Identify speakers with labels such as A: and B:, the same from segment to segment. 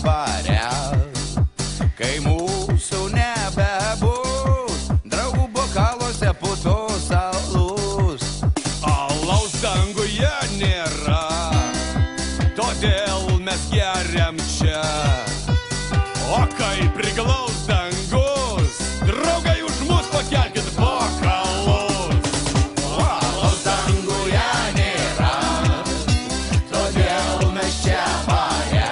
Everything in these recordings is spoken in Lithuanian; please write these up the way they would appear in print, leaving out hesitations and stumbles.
A: bare, kai mūsų nebebus, draugų bokaluose putos alus. Alaus danguje nėra, todėl mes geriam čia. O kai priglaus dangus, draugai už mus pakelkit bokalus. Alaus danguje nėra, todėl mes čia bare,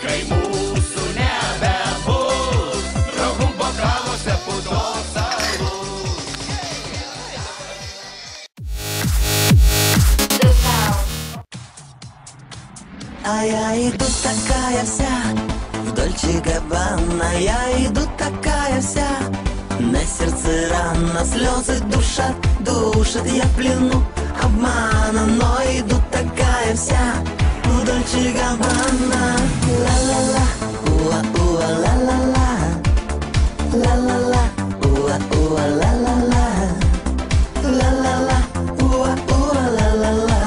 A: kai mūsų nebebus, draugų bokaluose putos alus.
B: А я иду такая вся в Дольче Габбана, я иду такая вся, на сердце рана, слезы душат, я в плену обмана, но иду такая вся в Дольче Габбана. Ла-ла-ла, уа-уа, ла-ла-ла, ла-ла-ла, уа-уа, ла-ла-ла, ла-ла-ла, уа-уа, ла-ла-ла,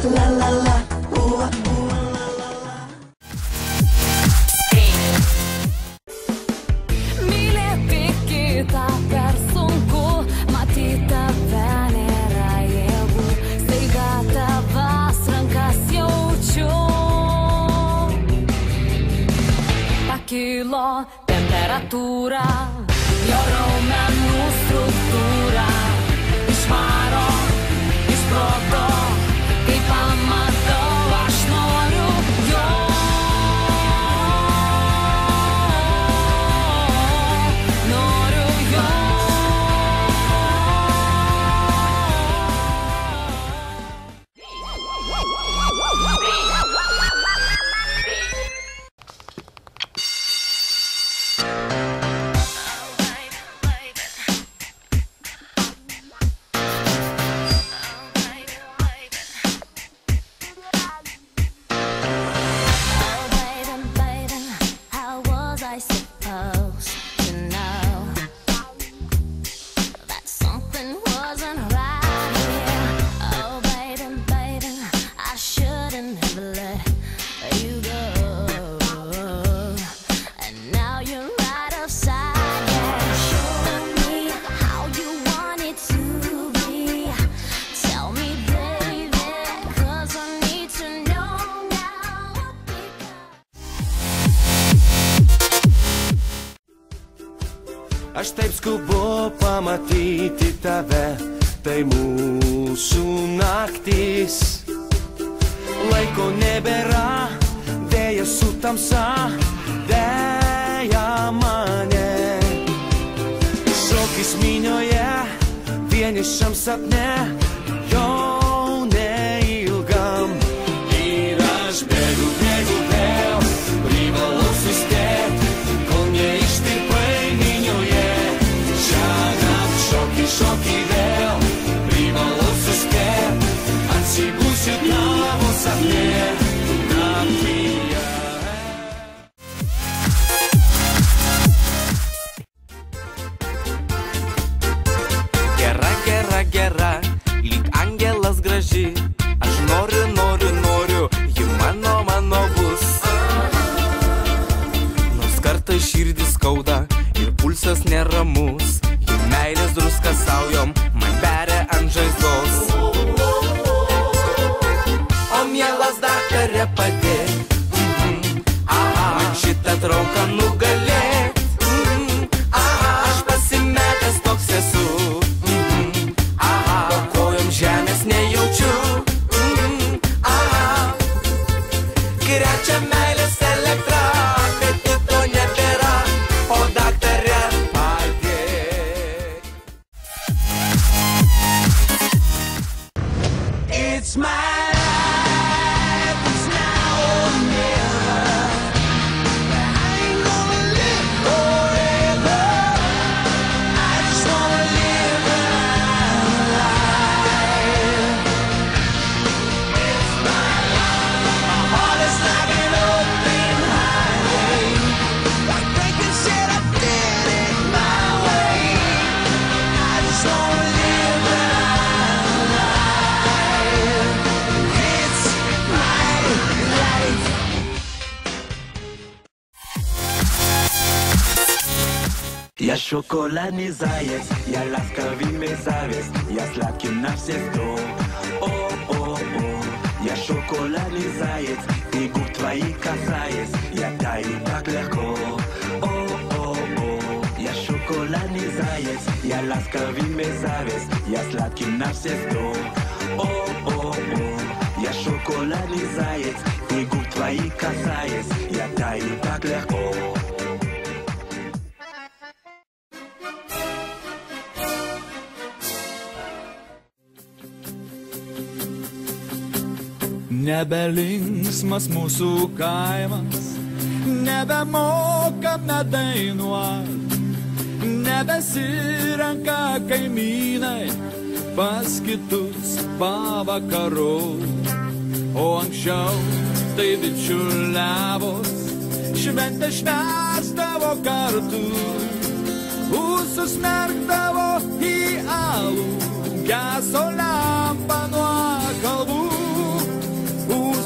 B: ла-ла-ла.
C: Mylėti kitą per sunku, matyti tave nėra jėgų, staiga tavas rankas jaučiu. Pakilo temperatūra, jo raumenų struktūra išvaro iš proto, kai pamatau aš noriu jo. Noriu jo.
A: Aš taip skubu pamatyti tave, tai mūsų naktis. Laiko nebėra, dėja su tamsa, dėja mane. Šokis minioje, vienišam sapne, jau neilgam. Ir aš bėgu vėl, privalau sustėti, kol neištirpai minioje. Šiąnakt šokį vėl, privalau suspėti, atsigulsiu tavo sapne naktyje. Gera, lyg
B: шоколадный заяц, я ласковыми зависть, я сладким на все сто. О-о-о, я шоколадный заяц, и губ твоих касаясь, я таю так легко. О-о-о, я шоколадный заяц, я ласковыми зависть, я сладким на все сто. О-о-о, я шоколадный заяц, и губ твоих касаясь, я таю так легко.
D: Nebelinksmas mūsų kaimas, nebemokame dainuot, nebesirenka kaimynai pas kitus pavakarot. O anksčiau tai bičiuliavos, šventę švęsdavo kartu, užsismerkdavo į alų, geso lempa nuo kalvų.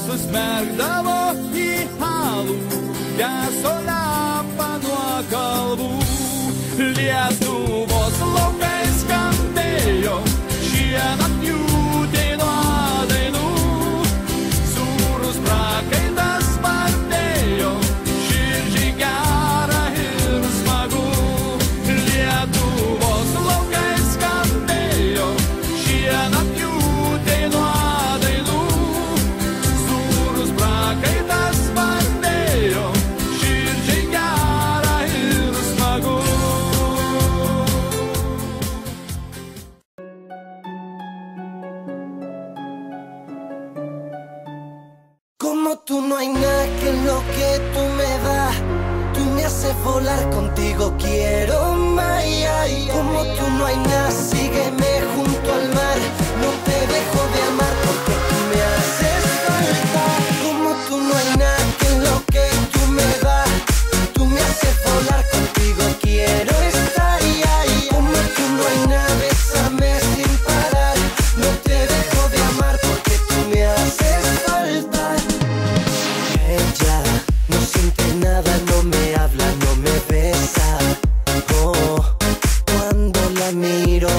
D: Susmerkdavo į alų, geso lempa nuo kalvų. Lietuvos laukai skambėjo šienat jų daino dainų. Sūrus prakaitas spardėjo, širdžiai gera ir smagu. Lietuvos laukai skambėjo šienat jų daino dainų. Prakaitas spardėjo, širdžiai gera ir smagu.
B: Como tú no hay nada que lo que tú me das, tú me haces volar contigo, quiero más. Como tú no hay nada, sígueme junto al mar, no te dejo de amar porque tú me haces falta. Como tú no hay nada que lo que tú me das, tú me haces volar contigo, quiero estar ahí. Como tú no hay nada, bésame sin parar, no te dejo de amar porque tú me haces falta. Ella no siente nada, no me habla, no me besa. Oh, cuando la miro